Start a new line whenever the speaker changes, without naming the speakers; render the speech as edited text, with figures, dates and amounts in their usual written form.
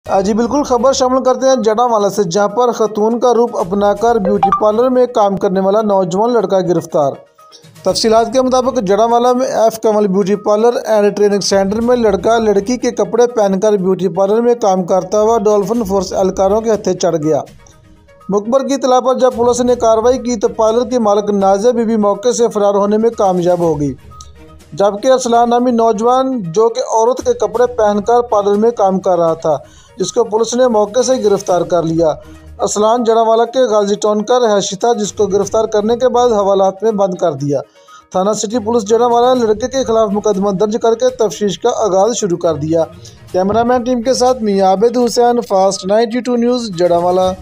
जी बिल्कुल, खबर शामिल करते हैं जड़ांवाला से, जहां पर खतून का रूप अपनाकर ब्यूटी पार्लर में काम करने वाला नौजवान लड़का गिरफ्तार। तफसीलात के मुताबिक जड़ांवाला में F Kamal beauty parlour and training centre में लड़का लड़की के कपड़े पहनकर ब्यूटी पार्लर में काम करता हुआ डॉल्फिन फोर्स एहलकारों के हत्थे चढ़ गया। मुखबर की इतला पर जब पुलिस ने कार्रवाई की तो पार्लर की मालिक नाजिया बीबी मौके से फरार होने में कामयाब हो गई, जबकि अरसलान नामी नौजवान जो कि औरत के कपड़े पहनकर पार्लर में काम कर रहा था, जिसको पुलिस ने मौके से गिरफ्तार कर लिया। अरसलान जड़ांवाला के गाजी टाउन का रहायशी था, जिसको गिरफ्तार करने के बाद हवालात में बंद कर दिया। थाना सिटी पुलिस जड़ांवाला लड़के के खिलाफ मुकदमा दर्ज करके तफ्तीश का आगाज शुरू कर दिया। कैमरामैन टीम के साथ मियां आबिद हुसैन, फास्ट 92 न्यूज़, जड़ांवाला।